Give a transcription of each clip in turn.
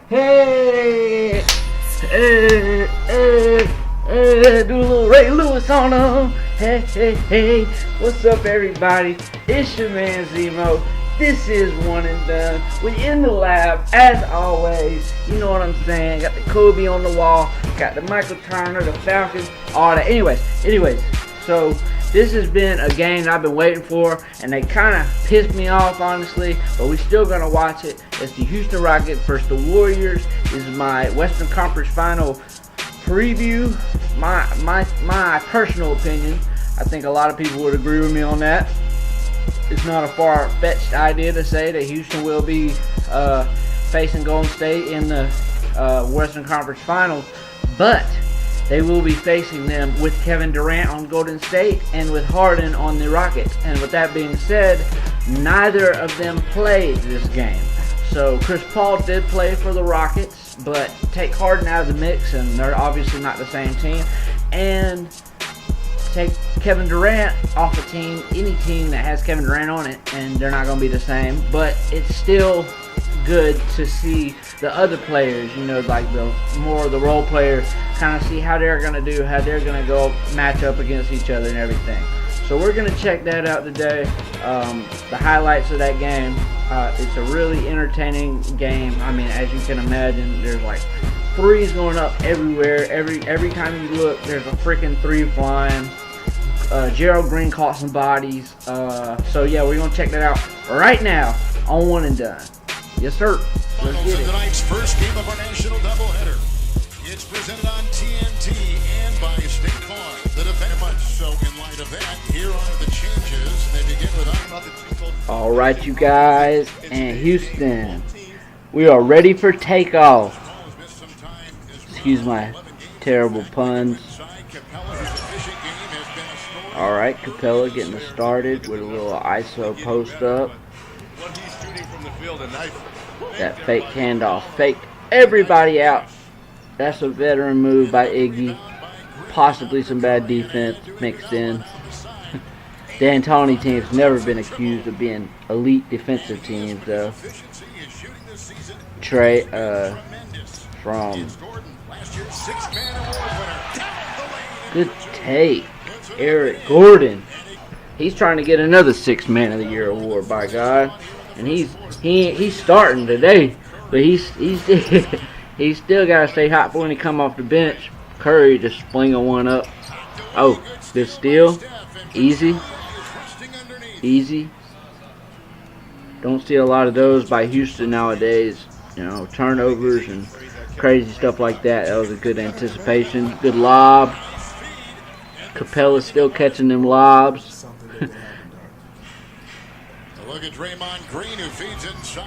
Hey, do a little Ray Lewis on them. Hey, what's up, everybody? It's your man Zemo. This is One and Done. We in the lab as always. You know what I'm saying? Got the Kobe on the wall. Got the Michael Turner, the Falcons, all that. Anyways. So this has been a game that I've been waiting for, and they kind of pissed me off, honestly, but we're still going to watch it. It's the Houston Rockets versus the Warriors. This is my Western Conference Final preview. My personal opinion. I think a lot of people would agree with me on that. It's not a far-fetched idea to say that Houston will be facing Golden State in the Western Conference Finals, but they will be facing them with Kevin Durant on Golden State and with Harden on the Rockets. And with that being said, neither of them played this game. So Chris Paul did play for the Rockets, but take Harden out of the mix, and they're obviously not the same team. And take Kevin Durant off a team, any team that has Kevin Durant on it, and they're not going to be the same. But it's still good to see the other players, you know, like the more of the role players, kind of see how they're going to do, how they're going to go match up against each other and everything. So we're going to check that out today, the highlights of that game. It's a really entertaining game. I mean, as you can imagine, there's like threes going up everywhere. Every time you look, there's a freaking three flying. Gerald Green caught some bodies. So yeah, we're going to check that out right now on One and Done. Yes, sir. Let's get it. Tonight's first game of our national doubleheader. It's presented on TNT and by State Farm. The defense much so in light of that. Here are the changes. They begin with all right, you guys, and Houston, we are ready for takeoff. Excuse my terrible puns. All right, Capella getting us started with a little ISO post up. That fake handoff faked everybody out. That's a veteran move by Iggy. Possibly some bad defense mixed in. The D'Antoni team's never been accused of being elite defensive teams, though. Trey, from good take, Eric Gordon. He's trying to get another 6th Man of the Year award, by God. And he's starting today, but he's still got to stay hot for when he come off the bench. Curry just flinging one up. Oh, good steal. Easy. Don't see a lot of those by Houston nowadays. You know, turnovers and crazy stuff like that. That was a good anticipation. Good lob. Capella's still catching them lobs.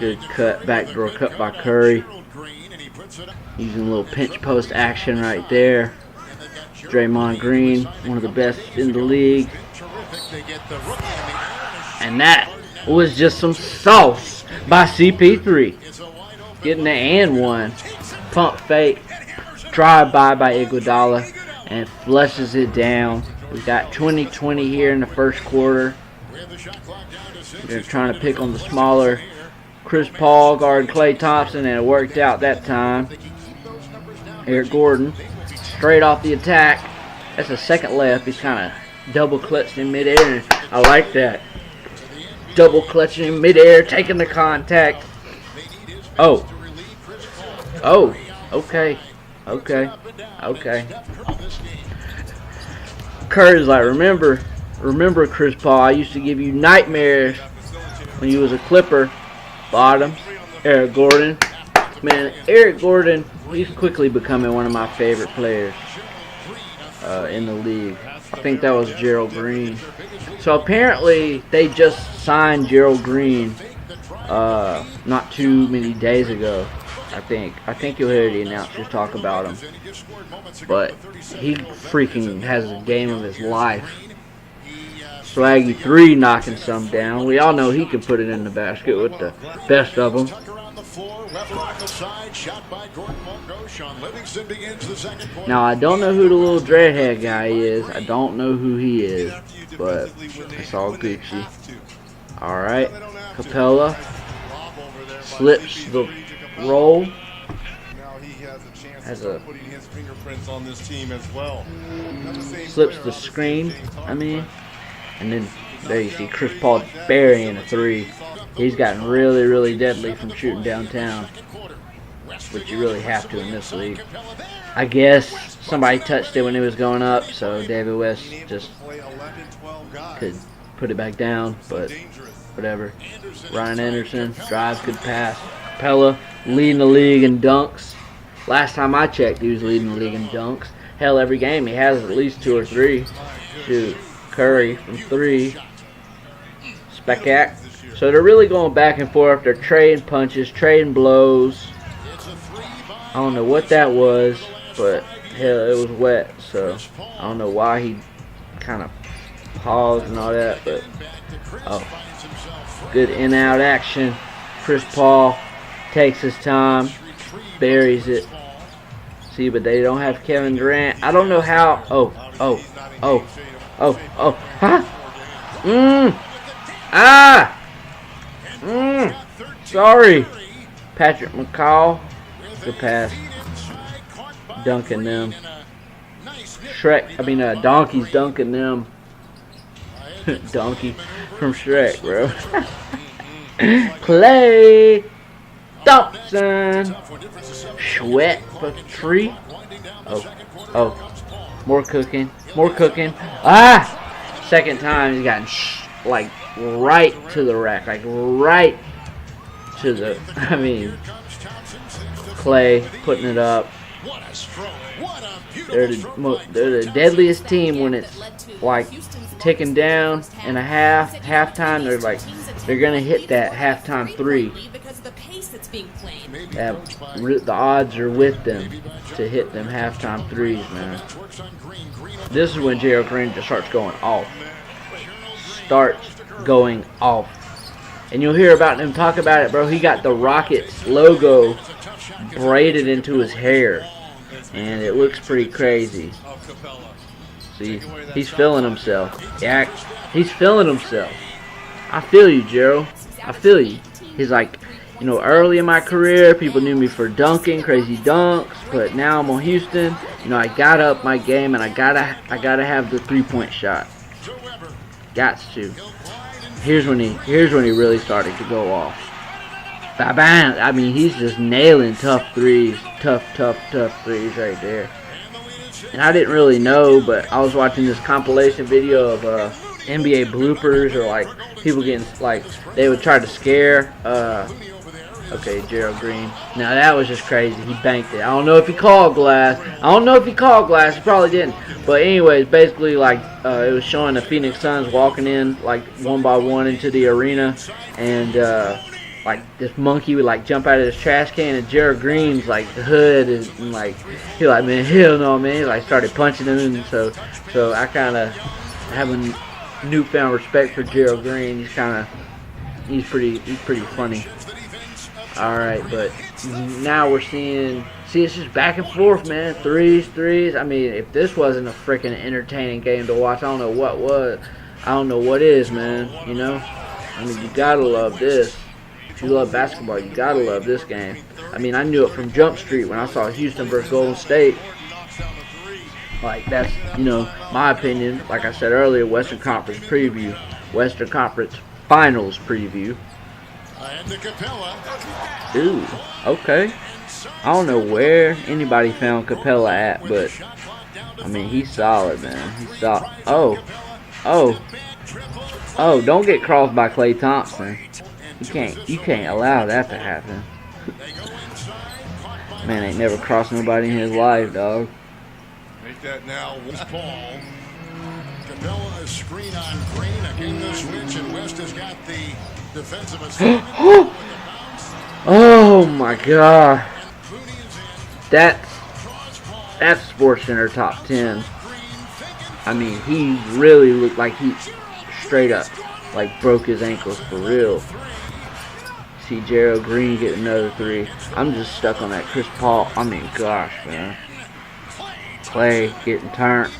Good cut, backdoor cut by Curry. Using a little pinch post action right there. Draymond Green, one of the best in the league. And that was just some sauce by CP3. Getting the and one. Pump fake. Drive by Iguodala. And flushes it down. We got 20-20 here in the first quarter. They're trying to pick on the smaller Chris Paul guarding Klay Thompson, and it worked out that time. Eric Gordon, straight off the attack. That's a second left. He's kind of double clutched in midair. I like that. Double clutching in midair, taking the contact. Oh, okay. Curry's like, remember Chris Paul, I used to give you nightmares when you was a Clipper. Bottom, Eric Gordon. Man, Eric Gordon, he's quickly becoming one of my favorite players in the league. I think that was Gerald Green. So apparently they just signed Gerald Green not too many days ago. I think you'll hear the announcers talk about him. But he freaking has a game of his life. Swaggy 3 knocking some down. We all know he can put it in the basket with the best of them. Now, I don't know who the little dreadhead guy is. I don't know who he is. But it's all Gucci. Alright. Capella slips the roll. Now he has a chance Has to start a putting his fingerprints on this team as well. slips the screen, and then there you see Chris Paul burying a three. He's gotten really, really deadly from shooting downtown, which you really have to in this league. I guess somebody touched it when it was going up, so David West just could put it back down, but whatever. Ryan Anderson drives, good pass. Capella leading the league in dunks. Last time I checked, he was leading the league in dunks. Hell, every game he has at least 2 or 3. Shoot, Curry from 3. Specak. So they're really going back and forth. They're trading punches, trading blows. I don't know what that was, but hell, it was wet. So I don't know why he kind of paused and all that, but oh, good in-out action. Chris Paul takes his time, buries it. See, but they don't have Kevin Durant. I don't know how. Huh? Sorry. Patrick McCall. Good pass. Dunking them. Donkey's dunking them. Donkey from Shrek, bro. Klay Thompson. Sweat for 3. Oh. More cooking. Second time he's gotten like right to the rack. Like right to the, Klay putting it up. They're the deadliest team when it's like ticking down in a halftime. They're gonna hit that halftime 3. The odds are with them to hit them halftime 3s, man. This is when Gerald Green just starts going off. And you'll hear about him talk about it, bro. He got the Rockets logo braided into his hair, and it looks pretty crazy. See, he's feeling himself. Yeah, he's feeling himself. I feel you, Gerald. I feel you. He's like, early in my career, people knew me for dunking, crazy dunks, but now I'm on Houston. I got up my game, and I gotta have the 3-point shot. Gots to. Here's when he really started to go off. Bam! He's just nailing tough threes, tough threes right there. And I didn't really know, but I was watching this compilation video of NBA bloopers, or like people getting they would try to scare. Okay, Gerald Green. Now that was just crazy. He banked it. I don't know if he called glass. He probably didn't. But anyways, basically it was showing the Phoenix Suns walking in one by one into the arena, and this monkey would jump out of his trash can, and Gerald Green's the hood and he man, hell no, man. He started punching him, and so I kind of have a newfound respect for Gerald Green. He's pretty funny. Alright, but now we're seeing, it's just back and forth, man. Threes. If this wasn't a freaking entertaining game to watch, I don't know what was. I don't know what is, man. You gotta love this. If you love basketball, you gotta love this game. I knew it from Jump Street when I saw Houston versus Golden State. That's, my opinion. Like I said earlier, Western Conference preview. Western Conference Finals preview. Ooh, okay. I don't know where anybody found Capella at, but he's solid, man. He's solid. Oh, don't get crossed by Klay Thompson. You can't allow that to happen. Man ain't never crossed nobody in his life, dog. Make that now. Paul. Capella, a screen on Green. Again, the switch, and West has got the defensive assignment. Oh my God. That's SportsCenter top 10. He really looked like he straight up broke his ankles for real. See Gerald Green get another 3. I'm just stuck on that Chris Paul. Gosh, man. Klay getting turned.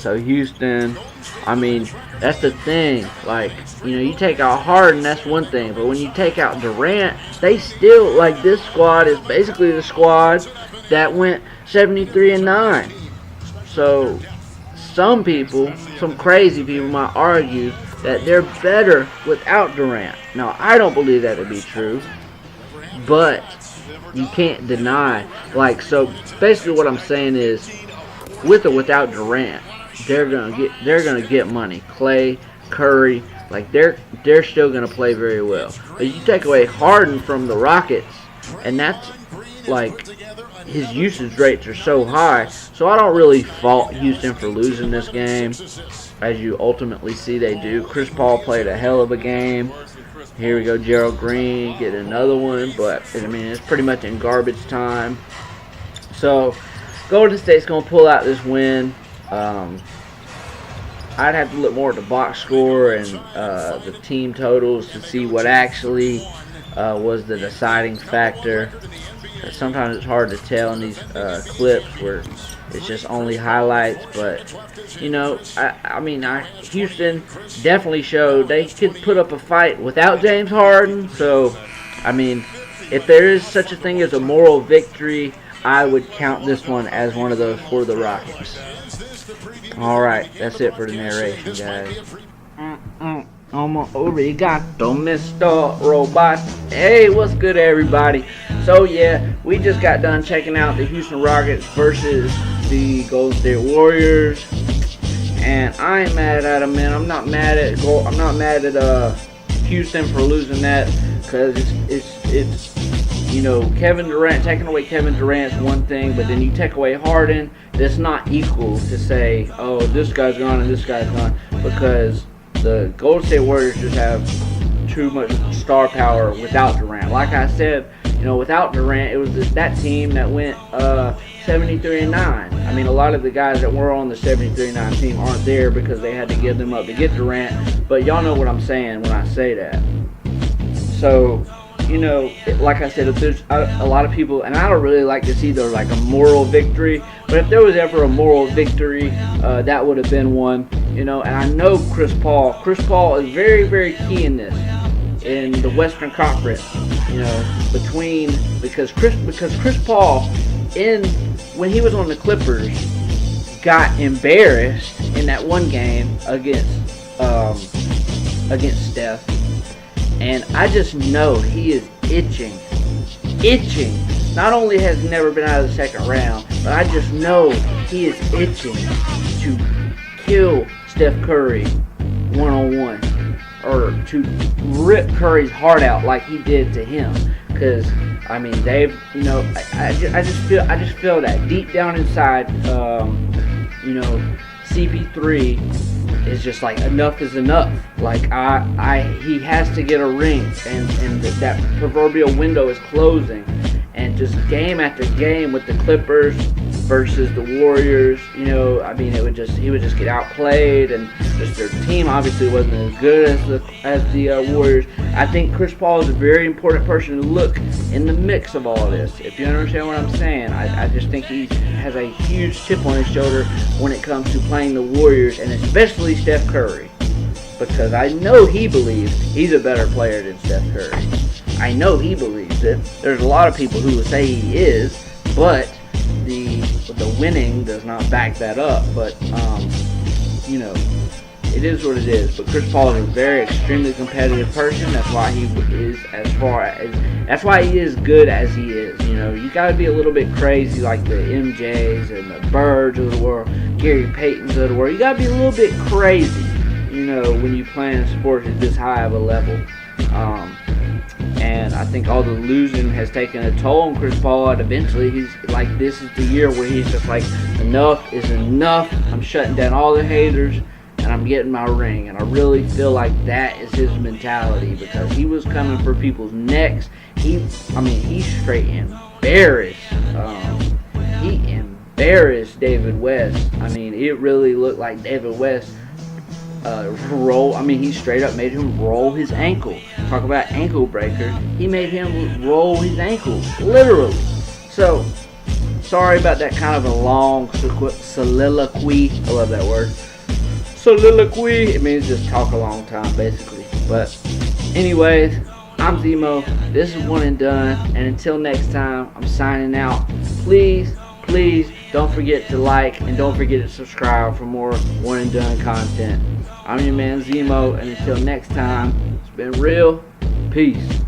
So Houston, I mean, that's the thing. Like, you take out Harden, that's one thing. But when you take out Durant, they still, like, this squad is basically the squad that went 73-9. So some people, some crazy people might argue that they're better without Durant. Now, I don't believe that to be true, but you can't deny. Like, so basically what I'm saying is, with or without Durant, they're gonna get money. Clay, Curry, like they're still gonna play very well. But you take away Harden from the Rockets, and that's like his usage rates are so high. So I don't really fault Houston for losing this game, as you ultimately see they do. Chris Paul played a hell of a game. Here we go, Gerald Green get another one, but I mean it's pretty much in garbage time. So Golden State's gonna pull out this win. I'd have to look more at the box score and the team totals to see what actually was the deciding factor. Sometimes it's hard to tell in these clips where it's just only highlights, but I mean Houston definitely showed they could put up a fight without James Harden. So I mean, if there is such a thing as a moral victory, I would count this one as one of those for the Rockets. Alright, that's it for the narration, guys. Arigato, Mr. Robot. Hey, what's good, everybody? So, yeah, we just got done checking out the Houston Rockets versus the Golden State Warriors. And I ain't mad at them, man. I'm not mad at Houston for losing that, because it's Kevin Durant, taking away Kevin Durant's one thing, but then you take away Harden, that's not equal to say, oh, this guy's gone and this guy's gone, because the Golden State Warriors just have too much star power without Durant. Like I said, without Durant, it was that team that went 73-9. I mean, a lot of the guys that were on the 73-9 team aren't there because they had to give them up to get Durant, but y'all know what I'm saying when I say that. So, like I said, if there's a lot of people, and I don't really like to see like a moral victory, but if there was ever a moral victory, that would have been one, and I know Chris Paul is very, very key in this, in the Western Conference, because Chris Paul, when he was on the Clippers, got embarrassed in that one game against Steph. And I just know he is itching. Not only has he never been out of the second round, but I just know he is itching to kill Steph Curry one-on-one, or to rip Curry's heart out like he did to him. Because I mean, they've, I just feel that deep down inside, CP3 is just like, enough is enough. Like he has to get a ring, and that proverbial window is closing. And just game after game with the Clippers versus the Warriors, I mean, he would just get outplayed, and just their team obviously wasn't as good as the Warriors. I think Chris Paul is a very important person to look in the mix of all of this. If you understand what I'm saying, I just think he has a huge chip on his shoulder when it comes to playing the Warriors, and especially Steph Curry, because I know he believes he's a better player than Steph Curry. I know he believes it. There's a lot of people who would say he is, but the winning does not back that up. But it is what it is. But Chris Paul is a very extremely competitive person. That's why he is that's why he is good as he is. You gotta be a little bit crazy, like the MJs and the Birds of the world, Gary Paytons of the world. You gotta be a little bit crazy, when you play in sports at this high of a level. And I think all the losing has taken a toll on Chris Paul, and eventually he's like, this is the year where he's just like, enough is enough. I'm shutting down all the haters, and I'm getting my ring. And I really feel like that is his mentality, because he was coming for people's necks. He straight embarrassed. He embarrassed David West. I mean, it really looked like David West he straight up made him roll his ankle. Talk about ankle breaker. He made him roll his ankle, literally. So sorry about that kind of a long soliloquy. I love that word. Soliloquy. It means just talk a long time, basically. But anyways, I'm Zemo. This is One and Done. And until next time, I'm signing out. Please don't forget to like and don't forget to subscribe for more One and Done content. I'm your man Zemo, and until next time, it's been real. Peace.